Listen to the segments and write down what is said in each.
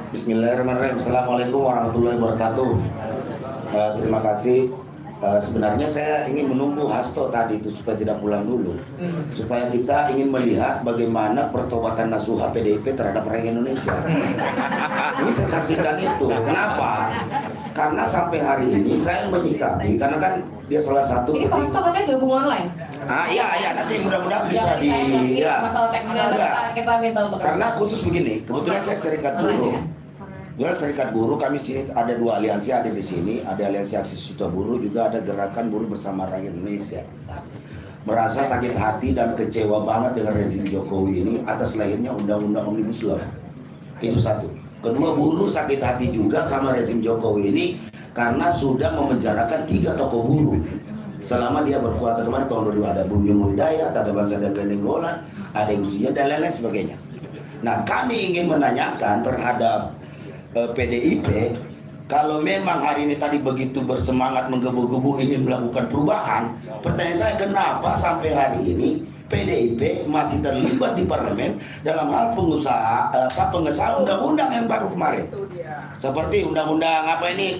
Bismillahirrahmanirrahim. Assalamualaikum warahmatullahi wabarakatuh. Terima kasih. Sebenarnya saya ingin menunggu Hasto tadi itu supaya tidak pulang dulu, supaya kita ingin melihat bagaimana pertobatan nasuha PDIP terhadap rakyat Indonesia. Ini saya saksikan itu. Kenapa? Karena sampai hari ini saya menyikapi, karena kan dia salah satu. Ini Pak Hasto katanya gabung online. Iya, nanti mudah-mudahan bisa di. Ya. Masalah teknikal kita minta untuk. Karena khusus begini, kebetulan saya serikat buruh. Kebetulan serikat buruh, kami sini ada dua aliansi ada di sini, ada aliansi aksi siswa buruh, juga ada gerakan buruh bersama rakyat Indonesia. Merasa sakit hati dan kecewa banget dengan rezim Jokowi ini atas lahirnya undang-undang Omnibus Law. Itu satu. Kedua, buruh sakit hati juga sama rezim Jokowi ini karena sudah memenjarakan 3 tokoh buruh selama dia berkuasa. Kemarin tahun 2000 ada Bung Jumur Hidayat, ada Bangsa dan Keninggolan, ada Usia dan lain-lain sebagainya. Nah, kami ingin menanyakan terhadap PDIP, kalau memang hari ini tadi begitu bersemangat menggebu-gebu ingin melakukan perubahan, pertanyaan saya kenapa sampai hari ini PDIP masih terlibat di parlemen dalam hal pengesahan undang-undang yang baru kemarin, seperti undang-undang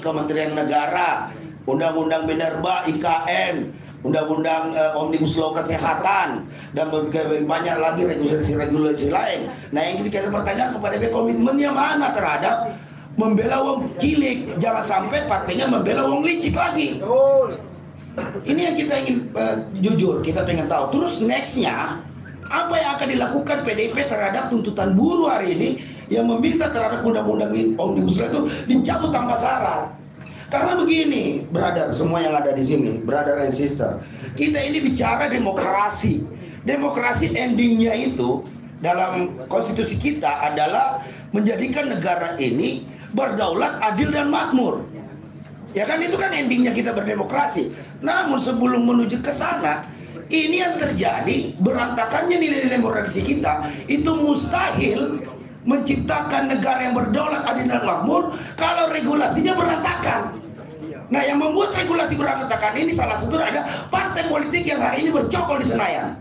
Kementerian Negara, undang-undang Minerba, IKN, undang-undang Omnibus Law Kesehatan, dan banyak lagi regulasi-regulasi lain. Nah, yang kita bertanya kepada komitmennya mana terhadap membela wong cilik, jangan sampai partainya membela wong licik lagi. Ini yang kita ingin jujur, kita pengen tahu. Terus nextnya apa yang akan dilakukan PDIP terhadap tuntutan buruh hari ini yang meminta terhadap undang-undang Omnibus Law itu dicabut tanpa syarat. Karena begini, brother, semua yang ada di sini, brother and sister, kita ini bicara demokrasi. Demokrasi endingnya itu dalam konstitusi kita adalah menjadikan negara ini berdaulat, adil dan makmur. Ya kan, itu kan endingnya kita berdemokrasi. Namun sebelum menuju ke sana, ini yang terjadi berantakannya nilai-nilai demokrasi kita. Itu mustahil menciptakan negara yang berdaulat, adil dan makmur kalau regulasinya berantakan. Nah, yang membuat regulasi berantakan ini salah satu ada partai politik yang hari ini bercokol di Senayan.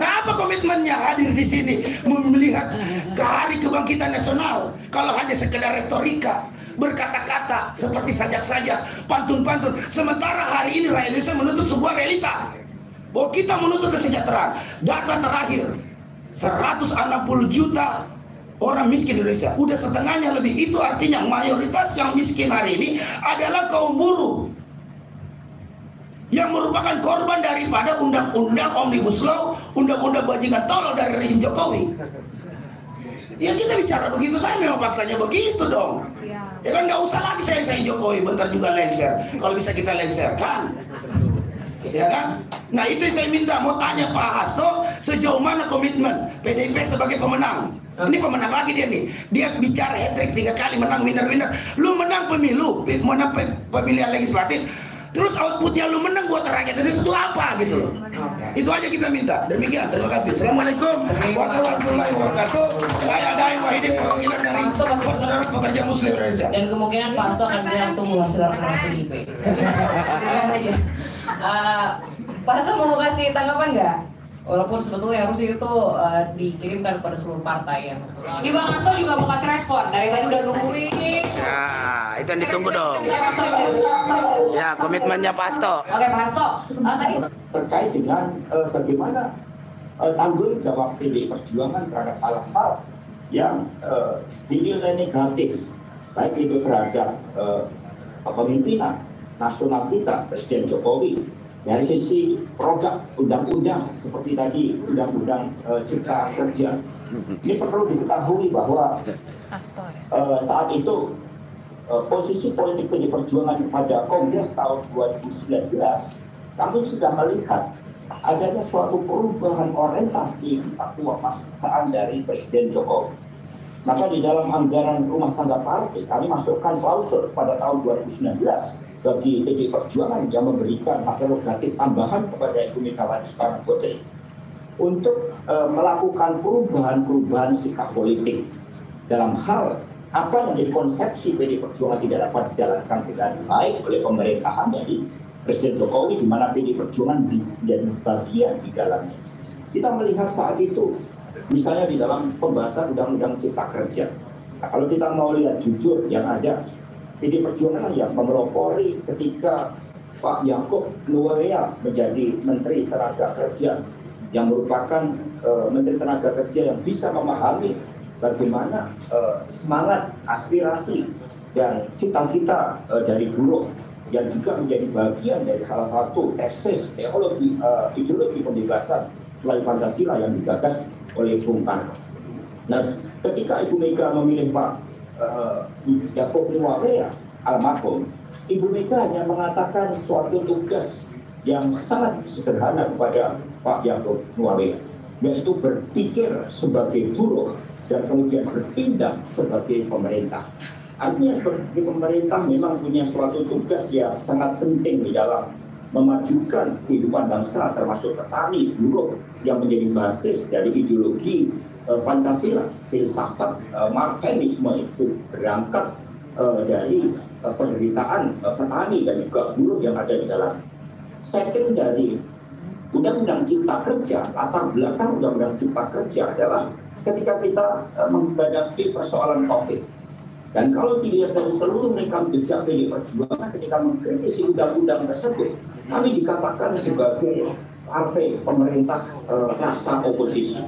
Nah, apa komitmennya hadir di sini melihat ke Hari Kebangkitan Nasional kalau hanya sekedar retorika, berkata-kata seperti sajak-sajak, pantun-pantun, sementara hari ini rakyat Indonesia menuntut sebuah realita bahwa kita menuntut kesejahteraan. Data terakhir 160 juta orang miskin Indonesia, udah setengahnya lebih. Itu artinya mayoritas yang miskin hari ini adalah kaum buruh yang merupakan korban daripada undang-undang Omnibus Law, undang-undang bajingan tolol dari rezim Jokowi. Ya, kita bicara begitu, saya memang faktanya begitu dong. Ya kan, nggak usah lagi saya Jokowi, bentar juga lengser. Kalau bisa kita lengserkan, ya kan? Nah, itu yang saya minta, mau tanya Pak Hasto, sejauh mana komitmen PDIP sebagai pemenang. Ini pemenang lagi dia nih. Dia bicara hat-trick 3 kali, menang winner. Lu menang pemilu, menang pemilihan legislatif, terus outputnya lu menang buat rakyat Indonesia itu apa gitu loh. Itu aja kita minta. Demikian, terima kasih. Assalamualaikum warahmatullahi wabarakatuh. Saya Daim Wahidin, perwakilan dari Saudara Pekerja Muslim Indonesia. Dan kemungkinan Pak Hasto akan bilang tunggu hasil rakernas PDIP. Dengar aja. Pak Hasto mau kasih tanggapan nggak? Walaupun sebetulnya harus itu dikirimkan kepada seluruh partai yang. Ini Bang Hasto juga mau kasih respon. Dari tadi udah nungguin. Nah, itu yang ditunggu dong. Ya, komitmennya Pak Hasto. Oke, Pak Hasto. Tadi terkait dengan bagaimana tanggung jawab PDI Perjuangan terhadap hal-hal yang dinilai negatif, baik itu terhadap kepemimpinan nasional kita, Presiden Jokowi, dari sisi produk undang-undang seperti tadi undang-undang Cipta Kerja. Ini perlu diketahui bahwa saat itu posisi politik PDI Perjuangan pada Kongres tahun 2019, kami sudah melihat adanya suatu perubahan orientasi kekuasaan dari Presiden Jokowi. Maka di dalam anggaran rumah tangga partai kami masukkan klausul pada tahun 2019 bagi PDI Perjuangan yang memberikan hak prerogatif tambahan kepada Ibu Megawati Soekarno Putri untuk melakukan perubahan-perubahan sikap politik dalam hal apa yang menjadi konsepsi PDI Perjuangan tidak dapat dijalankan dengan baik oleh pemerintahan dari Presiden Jokowi, di mana PDI Perjuangan menjadi bagian di dalamnya. Kita melihat saat itu, misalnya di dalam pembahasan Undang-Undang Cipta Kerja, Nah, kalau kita mau lihat jujur yang ada, PD Perjuangan yang memelopori ketika Pak Yaakob Nuwaea menjadi Menteri Tenaga Kerja, yang merupakan Menteri Tenaga Kerja yang bisa memahami bagaimana semangat, aspirasi, dan cita-cita dari buruh, yang juga menjadi bagian dari salah satu tesis teologi ideologi pembebasan melalui Pancasila yang digagas oleh Bung Karno. Nah, ketika Ibu Mega memilih Pak Yaakob Nuwaea almarhum, Ibu Mega hanya mengatakan suatu tugas yang sangat sederhana kepada Pak Yaakob Nuwaea, yaitu berpikir sebagai buruh dan kemudian bertindak sebagai pemerintah. Artinya sebagai pemerintah memang punya suatu tugas yang sangat penting di dalam memajukan kehidupan bangsa, termasuk petani, buruh yang menjadi basis dari ideologi Pancasila. Filsafat Marxisme itu berangkat dari penderitaan petani dan juga buruh yang ada di dalam. Setting dari Undang-Undang Cipta Kerja, latar belakang Undang-Undang Cipta Kerja adalah ketika kita menghadapi persoalan COVID. Dan kalau dilihat dari seluruh rekam jejak PD Perjuangan ketika mengkritisi undang-undang tersebut, kami dikatakan sebagai partai pemerintah rasa oposisi.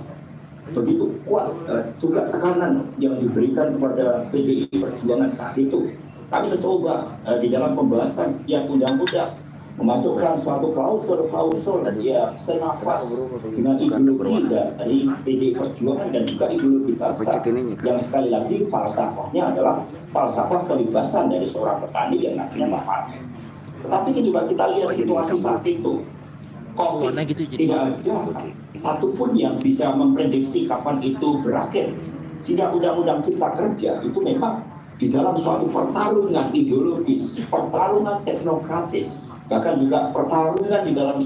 Begitu kuat juga tekanan yang diberikan kepada PDI Perjuangan saat itu. Kami mencoba di dalam pembahasan setiap undang-undang memasukkan suatu klausul yang senafas dengan ideologi dari PDI Perjuangan dan juga ideologi bangsa, yang sekali lagi falsafahnya adalah falsafah pembebasan dari seorang petani yang nantinya Pak Partai. Tetapi ketika kita lihat situasi saat itu, COVID tidak ada satupun yang bisa memprediksi kapan itu berakhir. Sehingga Undang-Undang Cipta Kerja itu memang di dalam suatu pertarungan ideologis, pertarungan teknokratis, bahkan juga pertarungan di dalam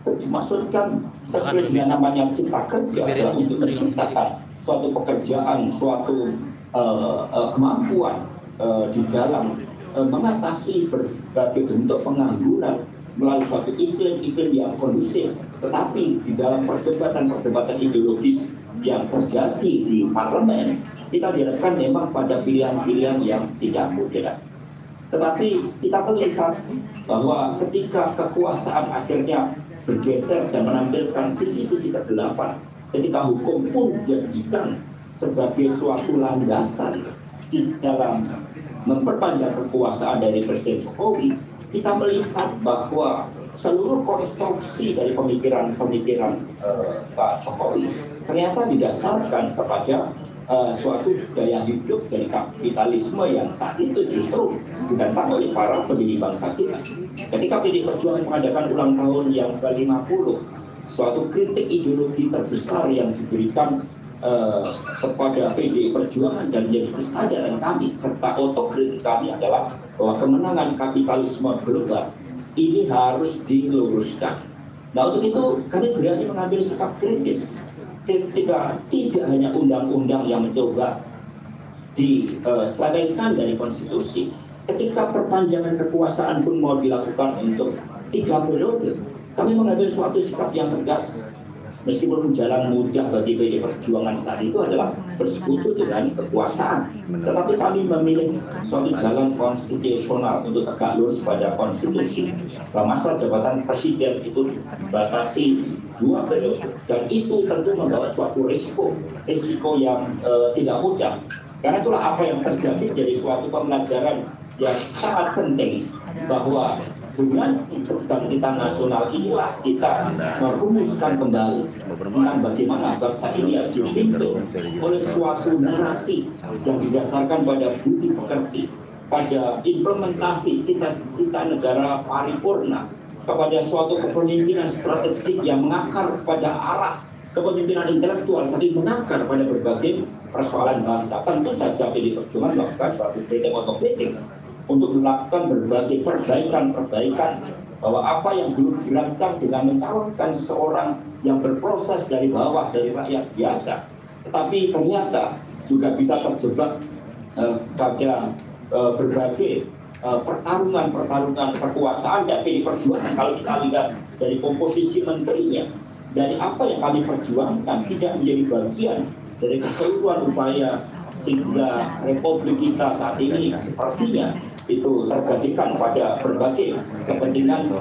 dimaksudkan sesuai dengan namanya Cipta Kerja adalah untuk menciptakan suatu pekerjaan, suatu kemampuan di dalam mengatasi berbagai bentuk pengangguran melalui suatu iklim yang kondusif. Tetapi di dalam perdebatan ideologis yang terjadi di parlemen, kita dihadapkan memang pada pilihan-pilihan yang tidak mudah. Tetapi kita melihat bahwa ketika kekuasaan akhirnya bergeser dan menampilkan sisi-sisi kegelapan, ketika hukum pun dijadikan sebagai suatu landasan di dalam memperpanjang kekuasaan dari Presiden Jokowi, kita melihat bahwa seluruh konstruksi dari pemikiran Pak Jokowi ternyata didasarkan kepada suatu gaya hidup dari kapitalisme yang saat itu justru ditentang oleh para pendiri bangsa kita. Ketika PD Perjuangan mengadakan ulang tahun yang ke-50, suatu kritik ideologi terbesar yang diberikan kepada PD Perjuangan dan menjadi kesadaran kami serta otokritik kami adalah bahwa kemenangan kapitalisme global ini harus diluruskan. Nah, untuk itu kami berani mengambil sikap kritis ketika tidak hanya undang-undang yang mencoba diselesaikan dari konstitusi, ketika perpanjangan kekuasaan pun mau dilakukan untuk 3 periode, kami mengambil suatu sikap yang tegas. Meskipun jalan mudah bagi PD Perjuangan saat itu adalah bersekutu dengan kekuasaan, tetapi kami memilih suatu jalan konstitusional untuk tegak lurus pada konstitusi. Masa jabatan presiden itu dibatasi 2 periode, dan itu tentu membawa suatu risiko yang tidak mudah. Karena itulah apa yang terjadi jadi suatu pembelajaran yang sangat penting, bahwa dengan kebangkitan nasional inilah kita merumuskan kembali tentang bagaimana bangsa ini harus dipimpin oleh suatu narasi yang didasarkan pada budi pekerti, pada implementasi cita-cita negara paripurna, kepada suatu kepemimpinan strategik yang mengakar pada arah kepemimpinan intelektual, tapi mengakar pada berbagai persoalan bangsa. Tentu saja PD Perjuangan melakukan suatu kritik otokritik untuk melakukan berbagai perbaikan bahwa apa yang dulu dirancang dengan mencalonkan seseorang yang berproses dari bawah, dari rakyat biasa, tetapi ternyata juga bisa terjebak pada berbagai pertarungan kekuasaan dan PD Perjuangan. Kalau kita lihat dari komposisi menterinya, dari apa yang kami perjuangkan tidak menjadi bagian dari keseluruhan upaya sehingga Republik kita saat ini sepertinya itu tergantikan pada berbagai kepentingan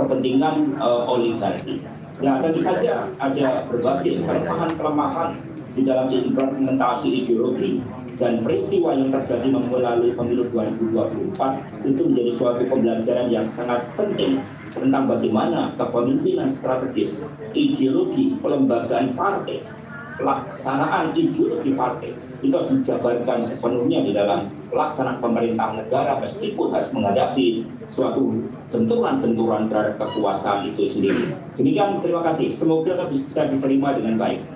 oligarki. Ya, tentu saja ada berbagai kelemahan-kelemahan di dalam implementasi ideologi, dan peristiwa yang terjadi melalui pemilu 2024 itu menjadi suatu pembelajaran yang sangat penting tentang bagaimana kepemimpinan strategis, ideologi, pelembagaan partai, pelaksanaan ideologi partai itu harus dijabarkan sepenuhnya di dalam pelaksanaan pemerintahan negara, meskipun harus menghadapi suatu benturan-benturan terhadap kekuasaan itu sendiri. Demikian, terima kasih. Semoga bisa diterima dengan baik.